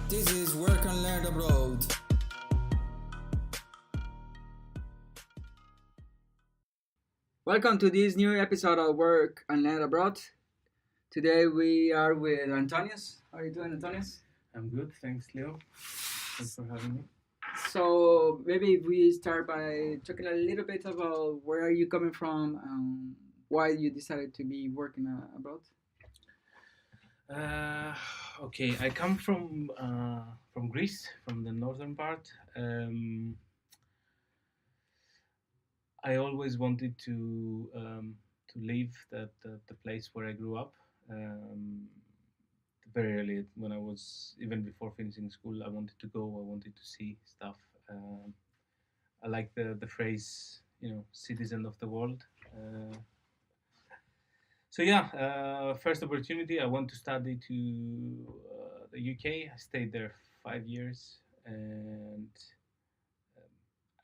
This is Work and Learn Abroad. Welcome to this new episode of Work and Learn Abroad. Today we are with Antonius. How are you doing, Antonius? I'm good, thanks, Leo. Thanks for having me. So maybe if we start by talking a little bit about where are you coming from and why you decided to be working abroad. Okay, I come from Greece, from the northern part. I always wanted to leave the place where I grew up. Um, Very early, when I was even before finishing school, I wanted to go. I wanted to see stuff. I like the phrase, citizen of the world. So yeah, first opportunity, I went to study to the UK. I stayed there 5 years, and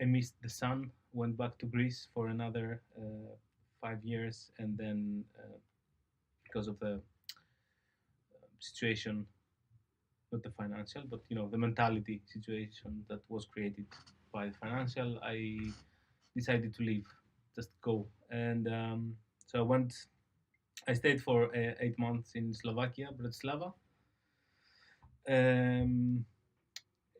I missed the sun. Went back to Greece for another 5 years, and then because of the situation, not the financial, but the mentality situation that was created by the financial, I decided to leave, just go, and so I went. I stayed for 8 months in Slovakia, Bratislava. Um,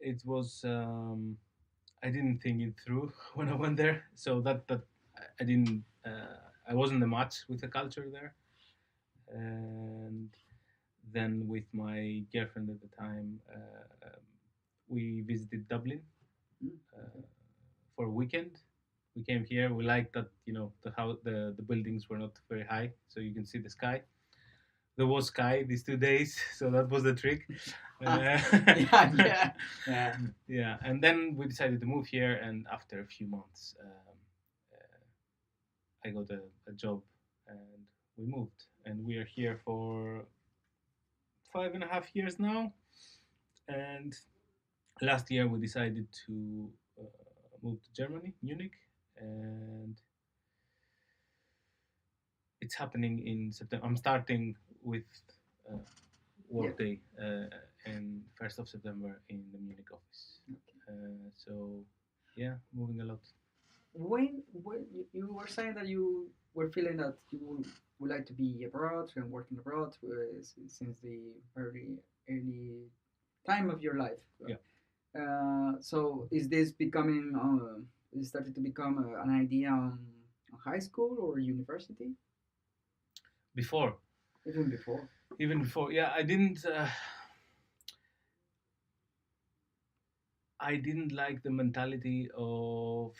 it was I didn't think it through when I went there, so that I didn't. I wasn't a match with the culture there, and then with my girlfriend at the time, we visited Dublin for a weekend. We came here. We liked that the buildings were not very high, so you can see the sky. There was sky these 2 days, so that was the trick. Yeah. Yeah, and then we decided to move here, and after a few months, I got a job, and we moved, and we are here for 5.5 years now. And last year we decided to move to Germany, Munich, and it's happening in September. I'm starting with uh, workday in 1st of September in the Munich office. So yeah, moving a lot. When you were saying that you were feeling that you would like to be abroad and working abroad since the very early time of your life. Yeah. So is this becoming is started to become an idea on high school or university? Before, Even before. even before, yeah, I didn't like the mentality of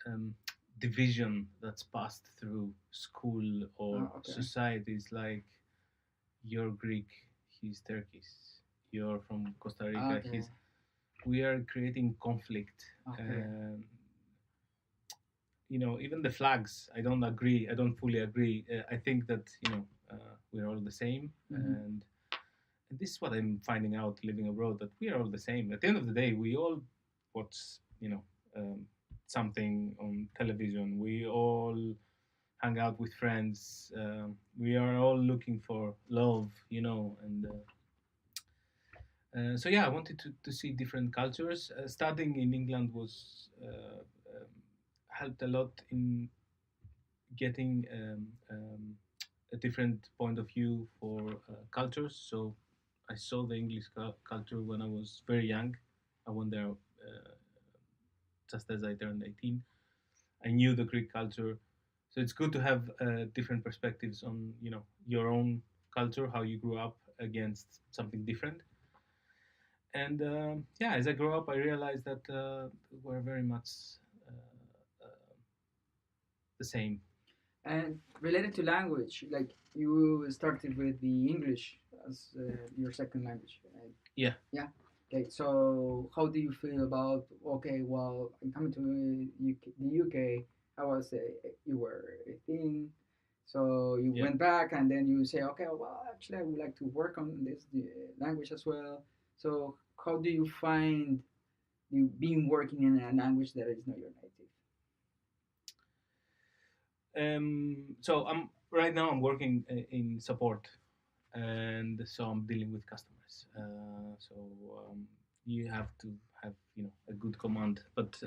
um, division that's passed through school or Okay. societies, like you're Greek, he's Turkish, you're from Costa Rica, Okay. we are creating conflict. Okay. Even the flags, I don't fully agree. I think that we're all the same. And this is what I'm finding out living abroad, that we are all the same. At the end of the day, we all watch something on television, we all hang out with friends, we are all looking for love, and so yeah, I wanted to see different cultures. Studying in England was helped a lot in getting a different point of view for cultures. So I saw the English culture when I was very young. I went there just as I turned 18. I knew the Greek culture, so it's good to have different perspectives on your own culture, how you grew up against something different. And yeah, as I grew up, I realized that we're very much the same. And related to language, like you started with the English as your second language. Right? Yeah. Yeah. Okay. So how do you feel about? Okay, well, I'm coming to the UK. How was you were 18, so you Yeah. went back, and then you say, okay, well, actually, I would like to work on this language as well. So how do you find you being working in a language that is not your native? So I'm right now I'm working in support, and so I'm dealing with customers. So you have to have a good command, but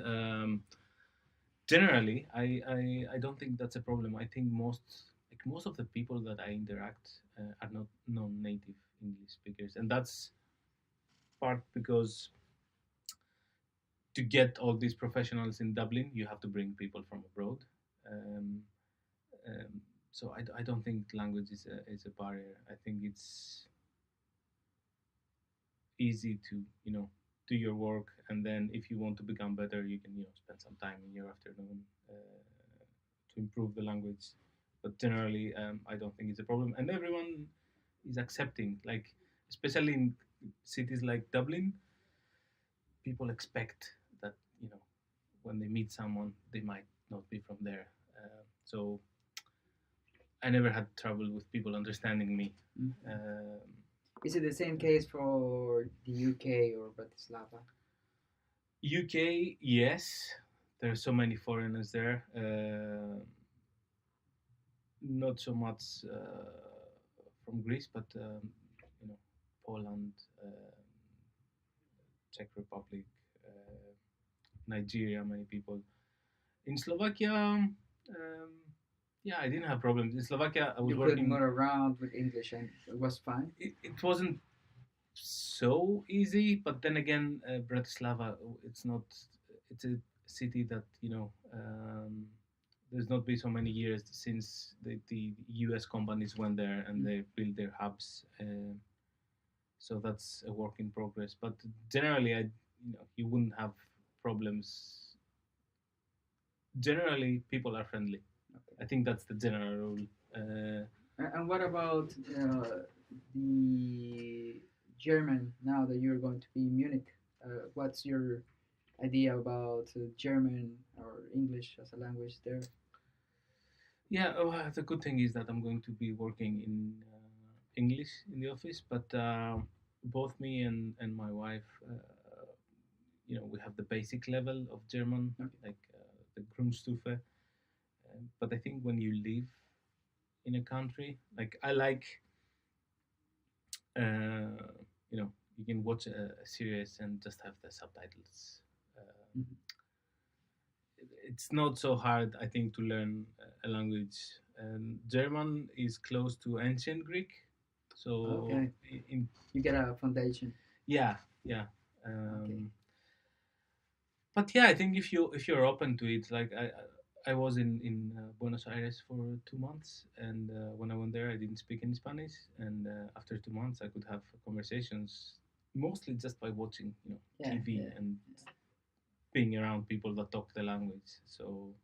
generally, I don't think that's a problem. I think most of the people that I interact are not non-native English speakers, and that's part because to get all these professionals in Dublin, you have to bring people from abroad. Um, um, so I don't think language is a barrier. I think it's easy to do your work, and then if you want to become better, you can spend some time in your afternoon to improve the language. But generally, I don't think it's a problem, and everyone is accepting. Like especially in cities like Dublin, people expect that when they meet someone, they might not be from there. So I never had trouble with people understanding me. Is it the same case for the UK or Bratislava? UK, yes. There are so many foreigners there. Not so much from Greece, but Poland, Czech Republic, Nigeria. Many people in Slovakia. Yeah, I didn't have problems in Slovakia. I was You working. could move around with English, and it was fine. It wasn't so easy, but then again, Bratislava. It's not. It's a city that there's not been so many years since the US companies went there and they built their hubs. So that's a work in progress. But generally, you wouldn't have problems. Generally, people are friendly. Okay. I think that's the general rule. And what about the German? Now that you're going to be in Munich, what's your idea about German or English as a language there? Yeah, the good thing is that I'm going to be working in English in the office, but both me and my wife, we have the basic level of German, okay, like the Grundstufe. But I think when you live in a country, like I like, you can watch a series and just have the subtitles. Mm-hmm. It's not so hard, I think, to learn a language. And German is close to ancient Greek, so okay. You get a foundation. Yeah. Okay. But yeah, I think if you're open to it, like I was in Buenos Aires for 2 months, and when I went there, I didn't speak any Spanish, and after 2 months, I could have conversations mostly just by watching, TV and being around people that talk the language. So,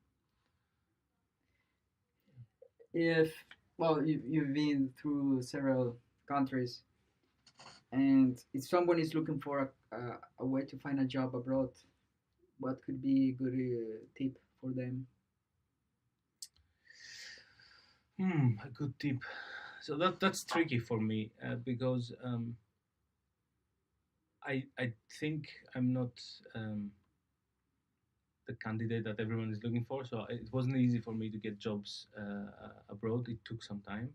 you've been through several countries, and if someone is looking for a way to find a job abroad, what could be a good tip for them? A good tip. So that's tricky for me because I think I'm not the candidate that everyone is looking for. So it wasn't easy for me to get jobs abroad. It took some time.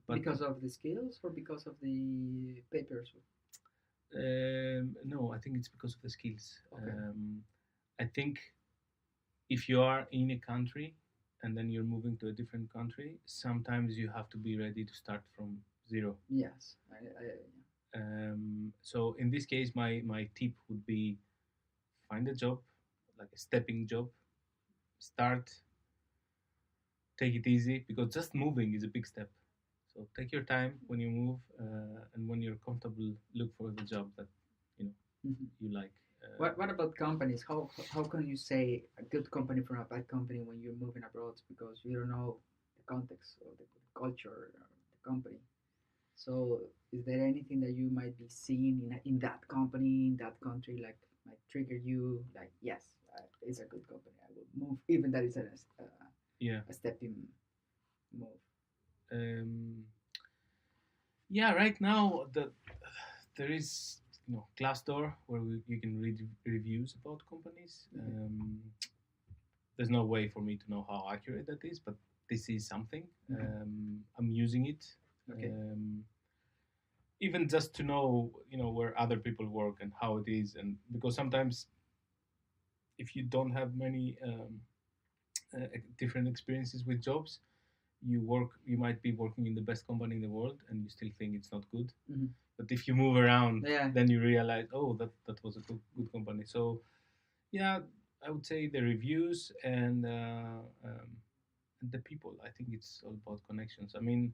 But because of the skills or because of the papers? No, I think it's because of the skills. Okay. I think if you are in a country and then you're moving to a different country, sometimes you have to be ready to start from zero. Yes. So in this case, my tip would be find a job, like a stepping job, start, take it easy, because just moving is a big step. So take your time when you move, and when you're comfortable, look for the job that you like. What about companies? How can you say a good company from a bad company when you're moving abroad, because you don't know the context or the culture of the company? So is there anything that you might be seeing in that company, in that country, like might trigger you, like, yes, it's a good company, I will move, even that is a stepping move? Yeah, right now there is Glassdoor, where you can read reviews about companies. Mm-hmm. There's no way for me to know how accurate that is, but this is something. Mm-hmm. I'm using it. Okay. Even just to know, where other people work and how it is, and because sometimes if you don't have many different experiences with jobs, you might be working in the best company in the world and you still think it's not good. Mhm. But if you move around, Yeah. then you realize, oh, that was a good company. So yeah, I would say the reviews and the people. I think it's all about connections. I mean,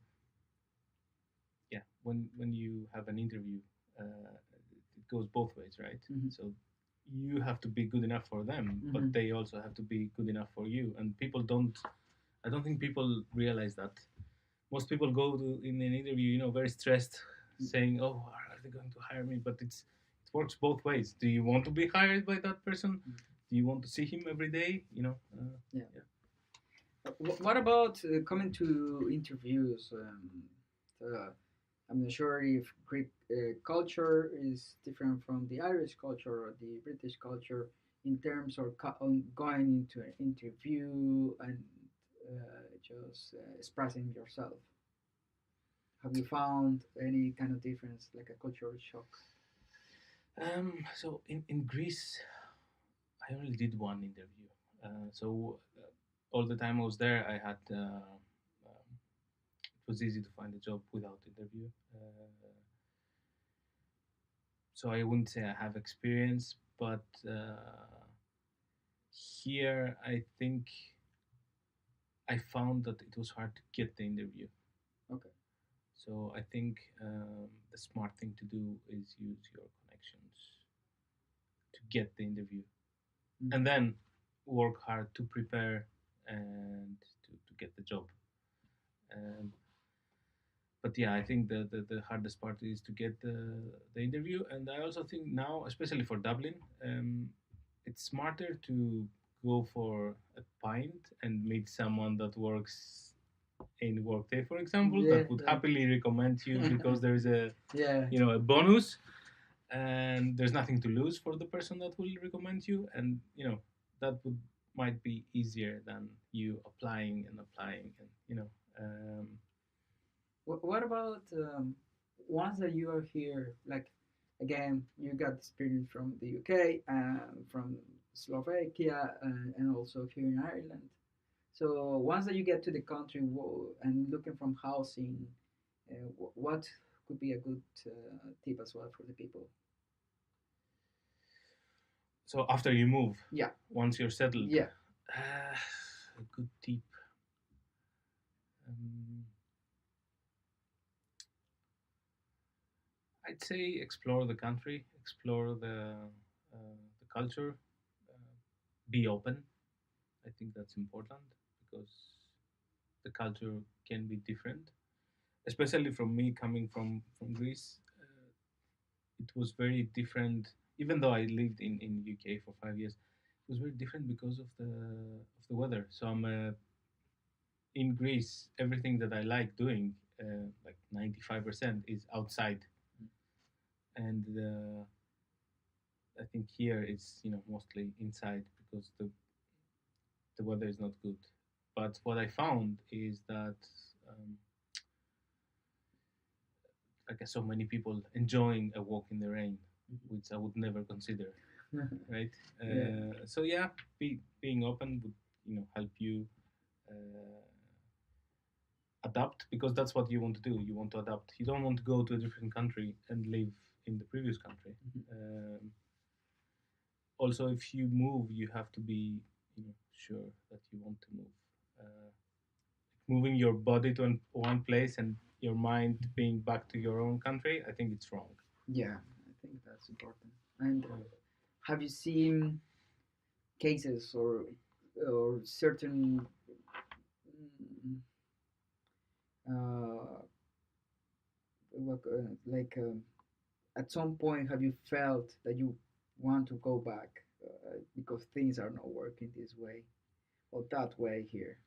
yeah, when you have an interview, it goes both ways, right? Mhm. So you have to be good enough for them, but Mhm. they also have to be good enough for you. And people don't. I don't think people realize that. Most people go to in an interview, very stressed, saying, "Oh, are they going to hire me?" But it works both ways. Do you want to be hired by that person? Do you want to see him every day? Yeah. What about coming to interviews? I'm not sure if Greek culture is different from the Irish culture or the British culture in terms of on going into an interview and just expressing yourself. Have you found any kind of difference, like a cultural shock? So in Greece, I only did one interview. All the time I was there, I had. It was easy to find a job without interview. So I wouldn't say I have experience, but here I think I found that it was hard to get the interview. Okay. So I think the smart thing to do is use your connections to get the interview, and then work hard to prepare and to get the job. But yeah, I think the hardest part is to get the interview, and I also think now, especially for Dublin, it's smarter to go for a pint and meet someone that works in Workday, for example, Yeah, that would yeah. happily recommend you because there is a Yeah. a bonus, and there's nothing to lose for the person that will recommend you, and that might be easier than you applying and applying, and What about once that you are here? Like, again, you got experience from the UK and from Slovakia and also here in Ireland. So once that you get to the country and looking from housing, what could be a good tip as well for the people? So after you move, Yeah. once you're settled, Yeah. A good tip. I'd say explore the country, explore the culture, be open. I think that's important because the culture can be different, especially from me coming from Greece. It was very different. Even though I lived in UK for 5 years, it was very different because of the weather. So I'm in Greece. Everything that I like doing, like 95%, is outside, and I think here it's mostly inside because the weather is not good. But what I found is that I guess so many people enjoying a walk in the rain, which I would never consider, right? Yeah. So yeah, being open would help you uh, adapt, because that's what you want to do. You want to adapt. You don't want to go to a different country and live in the previous country. Also, if you move, you have to be sure that you want to move. Moving your body to one place and your mind being back to your own country, I think it's wrong. Yeah, I think that's important. And have you seen cases or certain mm, uh, like at some point have you felt that you want to go back because things are not working this way or that way here?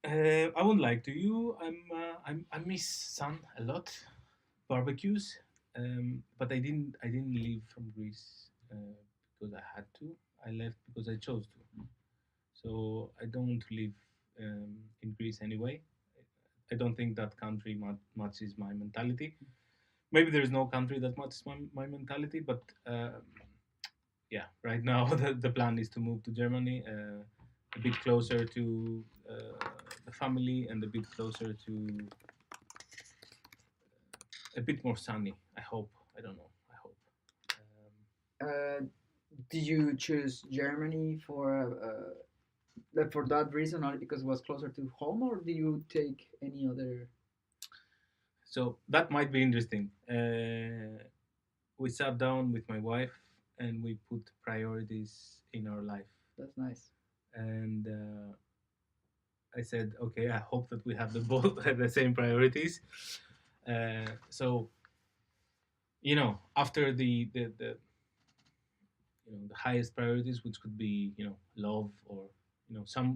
I won't lie to you. I miss sun a lot, barbecues, but I didn't leave from Greece because I had to. I left because I chose to. So I don't live in Greece anyway. I don't think that country matches my mentality. Maybe there is no country that matches my mentality, but yeah, right now the plan is to move to Germany, a bit closer to the family and a bit closer to a bit more sunny. I hope. I don't know. I hope. Uh, did you choose Germany for that reason, only because it was closer to home, or did you take any other? So that might be interesting. We sat down with my wife and we put priorities in our life. That's nice. And I said, okay, I hope that we have the both the same priorities. So after the the highest priorities, which could be love, or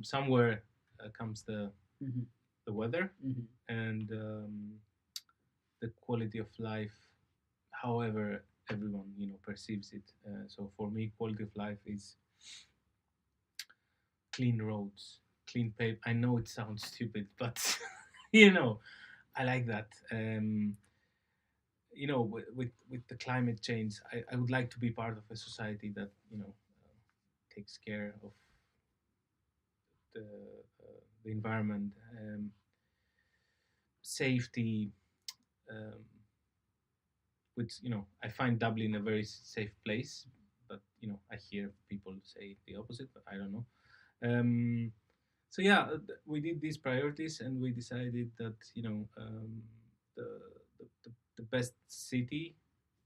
somewhere comes Mm-hmm. the weather Mm-hmm. and the quality of life, however everyone perceives it. So for me, quality of life is clean roads, clean paper. I know it sounds stupid, but I like that. With the climate change, I would like to be part of a society that takes care of the environment, safety. Um, which I find Dublin a very safe place, but I hear people say the opposite, but I don't know. So yeah, we did these priorities, and we decided that the, the best city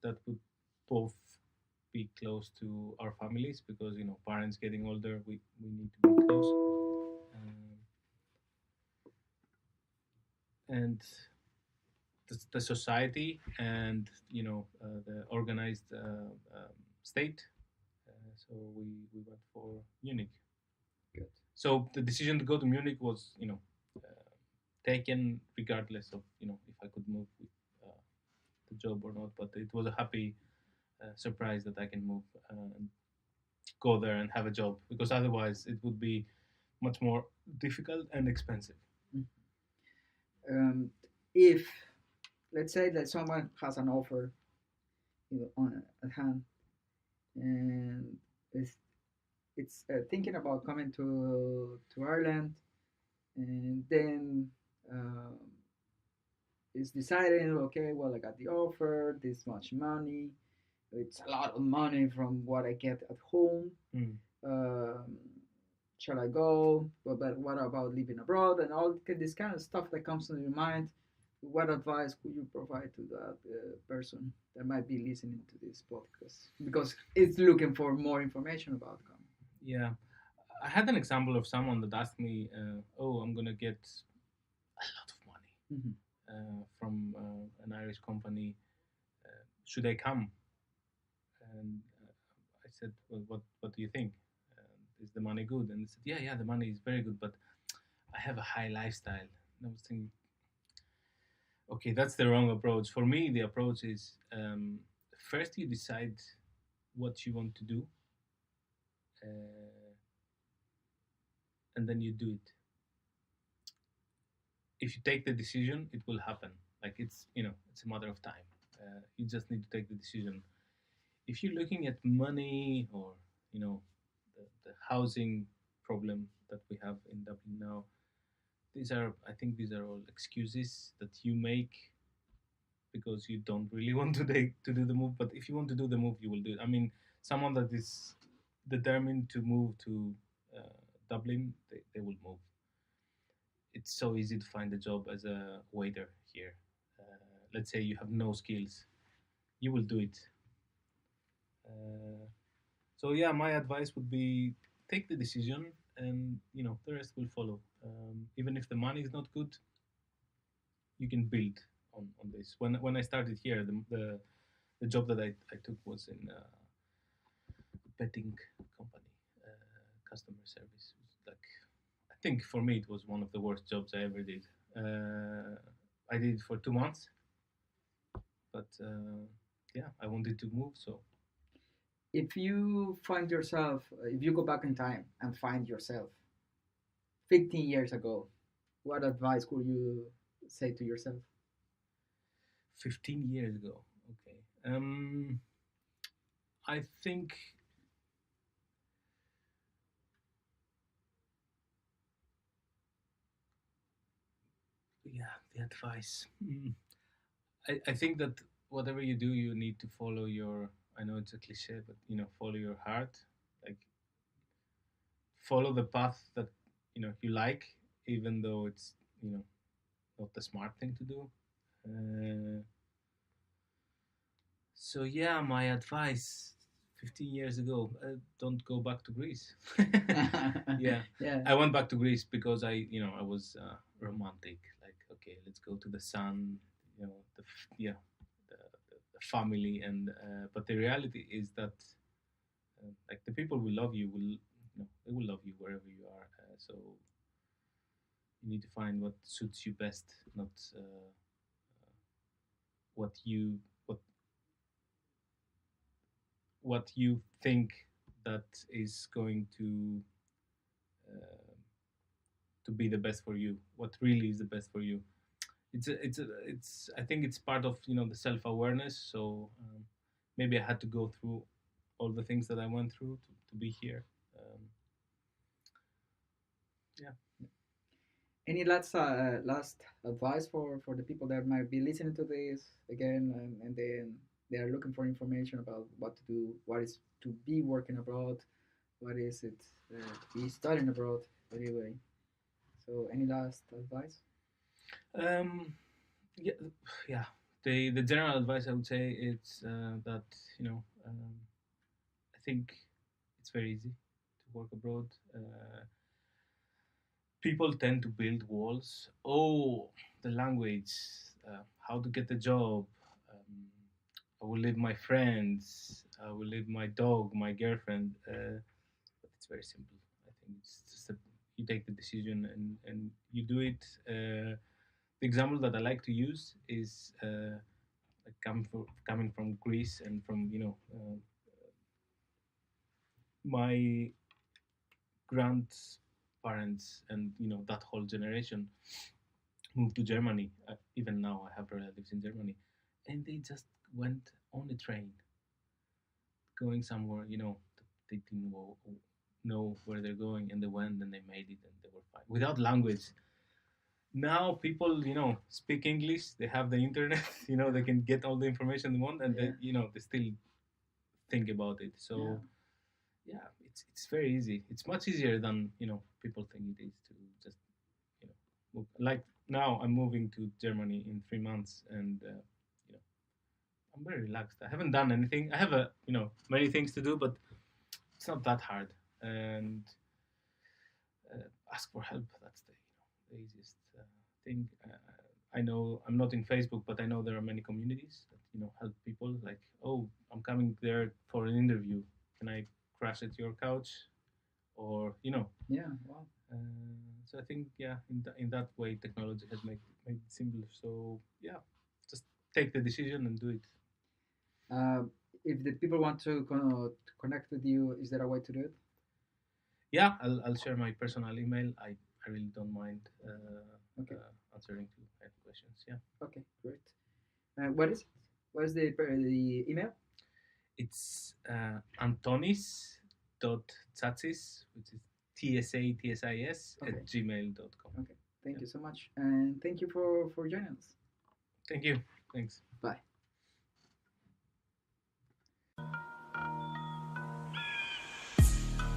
that would both be close to our families, because parents getting older, we need to be close, and the society, and the organized state. So we went for Munich. Good. So the decision to go to Munich was taken regardless of if I could move with the job or not. But it was a happy surprise that I can move and go there and have a job, because otherwise it would be much more difficult and expensive. If let's say that someone has an offer on at hand, and it's thinking about coming to Ireland, and then um, it's deciding, okay, well, I got the offer, this much money, it's a lot of money from what I get at home. Mm. Um, shall I go? But what about living abroad and all this kind of stuff that comes to your mind? What advice could you provide to that person that might be listening to this podcast because it's looking for more information about coming? Yeah, I had an example of someone that asked me, "Oh, I'm gonna get a lot of money from an Irish company. Should I come?" And I said, "Well, what do you think? Is the money good?" And they said, "Yeah, the money is very good, but I have a high lifestyle." And I was thinking, okay, that's the wrong approach. For me, the approach is first you decide what you want to do, and then you do it. If you take the decision, it will happen. Like it's a matter of time. You just need to take the decision. If you're looking at money, or the housing problem that we have in Dublin now, I think these are all excuses that you make because you don't really want to do the move. But if you want to do the move, you will do it. I mean, someone that is determined to move to Dublin, they will move. It's so easy to find a job as a waiter here. Let's say you have no skills, you will do it. So yeah, my advice would be take the decision, and the rest will follow. Even if the money is not good, you can build on this. When I started here, the job that I took was in a betting company, customer service. Like, I think for me it was one of the worst jobs I ever did. I did it for 2 months, but yeah, I wanted to move. So if you find yourself, if you go back in time and find yourself 15 years ago, what advice could you say to yourself? 15 years ago. Okay. I think the advice. I think that whatever you do, you need to follow your. I know it's a cliche, but follow your heart. Like follow the path that you like, even though it's not the smart thing to do. So yeah, my advice 15 years ago, don't go back to Greece. Yeah. I went back to Greece because I was romantic. Like, okay, let's go to the sun, the family, and but the reality is that like the people will love you they will love you wherever you are. So you need to find what suits you best, not what you think that is going to be the best for you. What really is the best for you? It's I think it's part of the self-awareness. So maybe I had to go through all the things that I went through to be here. Yeah. Any last advice for the people that might be listening to this again, and then they are looking for information about what to do, what is to be working abroad, what is it to be studying abroad anyway. So any last advice? Yeah. The general advice I would say is that I think it's very easy to work abroad. People tend to build walls. Oh, the language, how to get a job. I will leave my friends. I will leave my dog, my girlfriend. But it's very simple. I think it's just you take the decision and you do it. The example that I like to use is like coming from Greece and from my grandparents and that whole generation moved to Germany. Even now, I have relatives in Germany, and they just went on a train, going somewhere. They didn't know where they're going, and they went and they made it, and they were fine without language. Now people, speak English. They have the internet. They can get all the information they want, and they still think about it. So, yeah, it's very easy. It's much easier than people think it is to just move. Like now, I'm moving to Germany in 3 months, and I'm very relaxed. I haven't done anything. I have many things to do, but it's not that hard. And ask for help. That's the easiest thing. I know I'm not in Facebook, but I know there are many communities that help people. Like, oh, I'm coming there for an interview. Can I crash at your couch? Or Yeah. Wow. So I think in that way technology has made it simple. So yeah, just take the decision and do it. If the people want to connect with you, is there a way to do it? Yeah, I'll share my personal email. I really don't mind answering to any questions. Yeah. Okay, great. What is it? What is the email? It's Antonis.Tsatsis, which is TSATSIS at gmail.com. Okay, thank you so much, and thank you for joining us. Thank you. Thanks. Bye.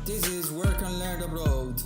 This is Work and Learn Abroad.